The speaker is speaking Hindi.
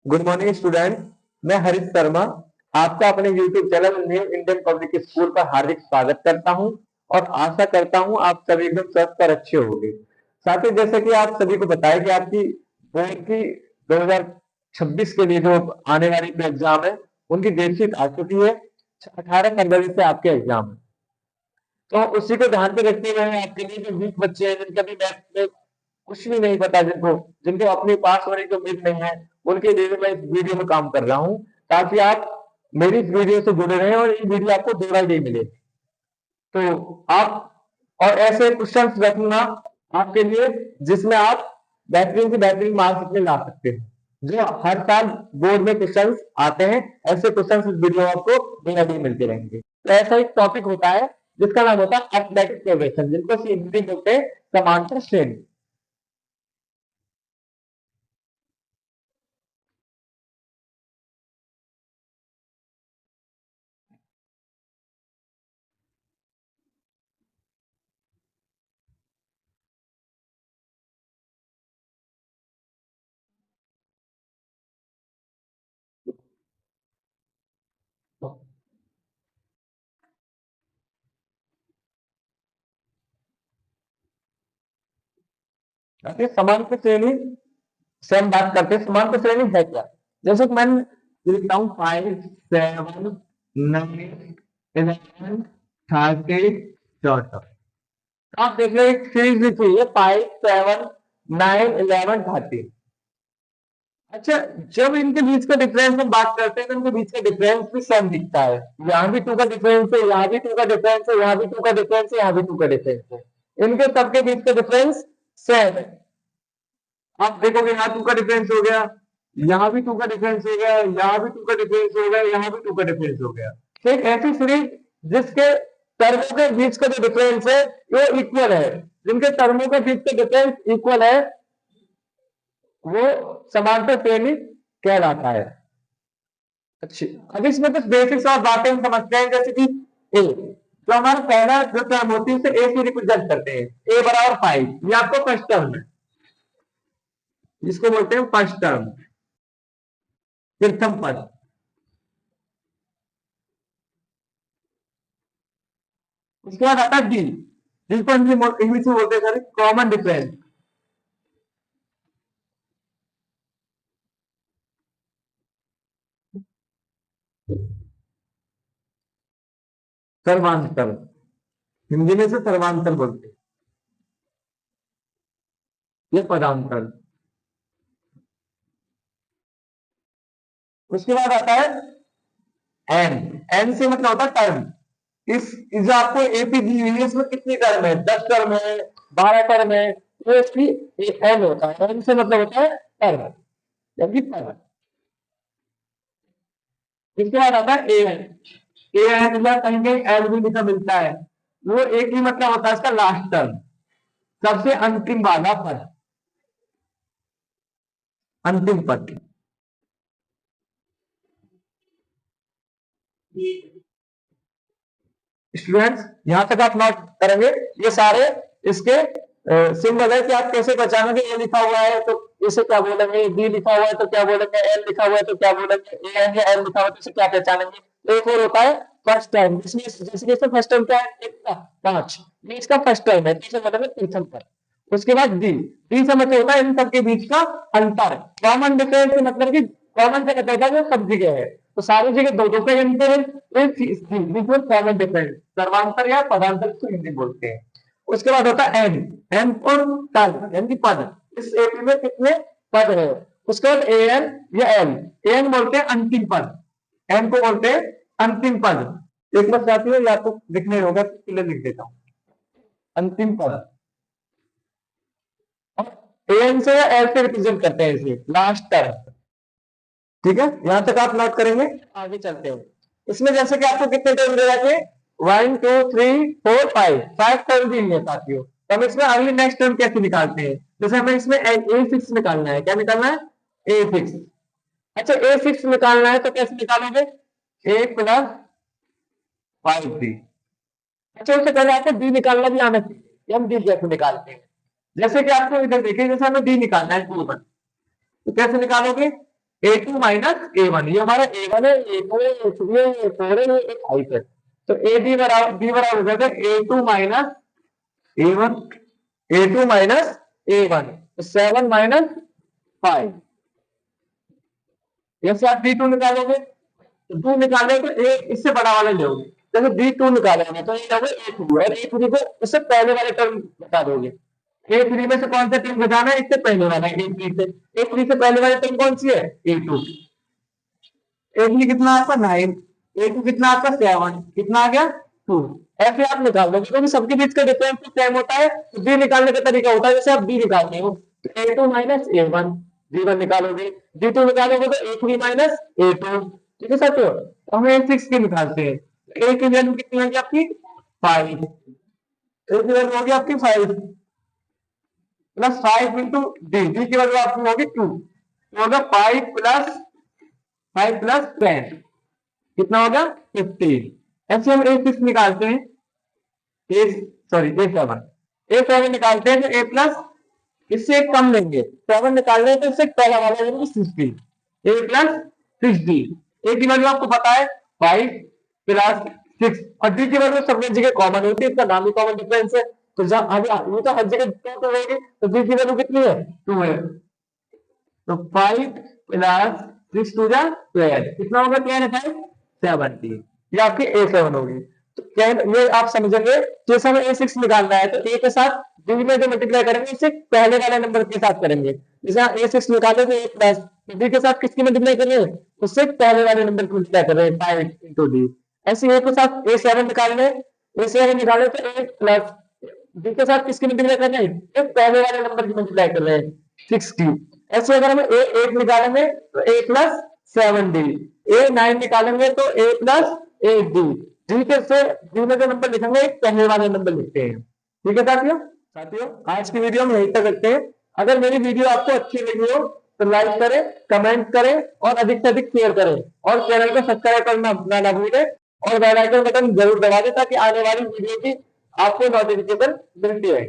Good morning student. मैं हरीश शर्मा आपका अपने YouTube channel new Indian public school पर हार्दिक स्वागत करता हूं और आशा करता हूं आप सभी एकदम स्वस्थ और अच्छे होंगे। साथ ही जैसे कि आप सभी को बताया कि आपकी बोर्ड की 2026 के लिए जो आने वाली एग्जाम है उनकी डेट शीट आ चुकी है। 18 फरवरी से आपके एग्जाम है, तो उसी को ध्यान में रखते हुए आपके लिए जो वीक बच्चे हैं जिनका भी मैथ में कुछ भी नहीं पता, जिनको अपने पास होने की उम्मीद नहीं है, उनके लिए मैं इस वीडियो में काम कर रहा हूं ताकि आप मेरी इस वीडियो से जुड़े रहें और ये वीडियो आपको दोहराई नहीं मिले। तो आप और ऐसे क्वेश्चंस रखना आपके लिए जिसमें आप बेहतरीन से बेहतरीन मार्क्स अपने ला सकते हैं। जो हर साल बोर्ड में क्वेश्चंस आते हैं, ऐसे क्वेश्चंस इस वीडियो में आपको दोहराई मिलते रहेंगे। तो ऐसा एक टॉपिक होता है जिसका नाम होता है अर्थमेटिक प्रोग्रेशन, जिनको हिंदी बोलते हैं समांतर श्रेणी। समांतर श्रेणी से हम बात करते हैं। समांतर श्रेणी है क्या? जैसे कि मैंने लिखता हूँ 5, 7, 9, 11, 30 डॉट। आप देख रहे हैं एक सीरीज लिखी हुई है 5, 7, 9, 11, 30। अच्छा, जब इनके बीच का डिफरेंस हम बात करते हैं तो इनके बीच का डिफरेंस भी सेम दिखता है। यहाँ भी 2 का डिफरेंस है, यहाँ भी 2 का डिफरेंस है, यहाँ भी 2 का डिफरेंस है, यहाँ भी 2 का डिफरेंस है। इनके सबके बीच का डिफरेंस सेम है। आप देखोगे यहाँ 2 का डिफरेंस हो गया, यहाँ भी 2 का डिफरेंस हो गया, यहाँ भी 2 का डिफरेंस हो गया, यहाँ भी 2 का डिफरेंस हो गया। तो एक ऐसी सीरीज जिसके टर्मों के बीच का जो डिफरेंस है वो इक्वल है, जिनके टर्मों के बीच का डिफरेंस इक्वल है, वो समांतर श्रेणी कहलाता है। अच्छी, अब इसमें कुछ बेसिक्स और बातें हम समझते हैं, जैसे कि ए, तो हमारा पहला जो टर्म होती है उसे ए से रिप्रेजेंट करते हैं। ए बराबर 5, ये आपको फर्स्ट टर्म है, जिसको बोलते हैं फर्स्ट टर्म, प्रथम पद। उसके बाद आता है डी, जिसको इंग्लिश में बोलते हैं कॉमन डिफरेंस। सर्वांतर, हिंदी में से सर्वांतर बोलते हैं। ये पदांतर। उसके बाद आता है एन। एन से मतलब होता है टर्म। इस जो आपको एपी दी हुई है इसमें कितनी टर्म है? 10 टर्म है, 12 टर्म है, तो इसकी एन होता है। एन से मतलब होता है टर्म, जबकि टर्म। इसके बाद आता है ए एन। ए एन या कहीं कहीं एल भी लिखा मिलता है, वो एक ही मतलब होता है इसका लास्ट टर्म, सबसे अंतिम वाला पद, अंतिम पद। स्टूडेंट्स यहां तक आप नोट करेंगे, ये सारे इसके सिंबल है कि आप कैसे पहचानोगे। ए लिखा हुआ है तो इसे क्या बोलेंगे, बी लिखा हुआ है तो क्या बोलेंगे, एल लिखा हुआ है तो क्या बोलेंगे, ए एन या एल लिखा हुआ है तो इसे क्या पहचानेंगे। तो एक और होता है फर्स्ट टर्म, जिसमें जैसे जैसे फर्स्ट टर्म क्या है, एक का 5, ये इसका फर्स्ट टर्म है, तीसरा मतलब है प्रथम पद। उसके बाद डी, डी से मतलब होता है इन सबके बीच का अंतर। कॉमन डिफरेंस से मतलब कि कॉमन से कहता है वो सब जगह है, तो सारी जगह दो दो का अंतर है, कॉमन डिफरेंस, सर्वांतर या पदांतर को हिंदी बोलते हैं। उसके बाद होता है एन। एन और टर्म यानी कि पद, इस एपी में कितने पद है। उसके बाद ए एन या एल। एन बोलते हैं अंतिम पद, एन को बोलते हैं अंतिम पद। एक बार साथियों या तो लिखने होगा तो पहले लिख देता हूं, अंतिम पद। एन से या एल से रिप्रेजेंट करते हैं इसे, लास्ट टर्म। ठीक है, यहां तक आप नोट करेंगे। आगे चलते हैं। इसमें जैसे कि आपको कितने टर्म दे रखे, 1 2 3 4 5, 5 टर्म दी है साथियों। तो हम इसमें अगले नेक्स्ट टर्म कैसे निकालते हैं? जैसे हमें इसमें ए फिक्स निकालना है। क्या निकालना है? A fix. अच्छा, ए फिक्स निकालना है तो कैसे निकालोगे? ए प्लस 5b। अच्छा, उससे पहले आपको डी निकालना भी आना चाहिए। हम डी कैसे निकालते हैं? जैसे कि आपको इधर देखिए, जैसे हमें डी निकालना है 2 1, तो कैसे निकालोगे? A2 माइनस A1, ये हमारा A1 है, A2 है, A3 है, A4 है, ये 5 है। तो AB बराबर B बराबर हो जाएगा A2 minus A1, A2 minus A1, 7 minus 5। जैसे आप B2 निकालोगे, तो 2 निकाले तो ए इससे बड़ा वाला लोगे। जैसे B2 निकालेंगे तो ये लोगे A3, और A3 को इससे पहले वाले टर्म बता दोगे। A3 में से कौन सा टर्म बताना है? इससे पहले वाला। A3 से पहले वाले टर्म कौन सी है? A2। A3 कितना आपका 9, A2 कितना आपका 7, कितना आ गया 2। ऐसे आप निकाल दो, क्योंकि सबके बीच का डिफरेंस सेम होता है, तो बी निकालने का तरीका होता है जैसे आप बी निकालते हो, तो A2 माइनस A1, B1 निकालोगे, B2 निकालोगे तो A3 माइनस A2। ठीक है साथियों, तो हम A6 की निकालते हैं। A की वैल्यू कितनी होगी आपकी? 5। A की वैल्यू होगी आपकी 5 प्लस 5 इंटू डी की वैल्यू आपकी होगी 2, तो होगा 5 प्लस 10, कितना होगा? 15। ऐसे हम A6 निकालते हैं, A7 निकालते हैं, तो A प्लस इससे एक कम लेंगे, 7 निकाल रहे हैं तो इससे पहला वाला लेंगे 16, A प्लस 16। A की वैल्यू आपको पता है 5 प्लस 6, और D की वैल्यू सब जगह कॉमन होती है, इसका नाम ही कॉमन डिफरेंस है, तो जब ये तो हर जगह 2 रहेगी, तो D की वैल्यू कितनी है? 2 है। तो 5 प्लस 6 टू जा 12, कितना होगा? 70। ये आपकी A7 होगी। तो क्या ये आप समझेंगे, जैसे हमें A6 निकालना है तो A के साथ D में जो मल्टीप्लाई करेंगे इससे पहले वाले नंबर के साथ करेंगे। जैसे A6 निकाले तो A प्लस D के साथ किसकी मल्टीप्लाई कर रहे हैं? उससे पहले वाले नंबर की मल्टीप्लाई कर रहे हैं, 5 इंटू डी। ऐसे A के साथ A7 निकालने, A7 निकाले तो A प्लस D के साथ किसकी मल्टीप्लाई कर रहे हैं? एक पहले वाले नंबर की मल्टीप्लाई कर रहे हैं, 6 की। ऐसे अगर हम A8 निकालेंगे तो A प्लस 7D, A9 निकालेंगे तो A प्लस 8D। डी के से डी में जो नंबर लिखेंगे एक पहले वाले नंबर लिखते हैं। ठीक है साथियों आज की वीडियो हम यहीं तक रखते हैं। अगर मेरी वीडियो आपको अच्छी लगी हो तो लाइक करें, कमेंट करें और अधिक से अधिक शेयर करें, और चैनल को सब्सक्राइब करना ना भूलें, और बेल आइकन बटन जरूर दबा दें ताकि आने वाली वीडियो की आपको नोटिफिकेशन मिलती रहे।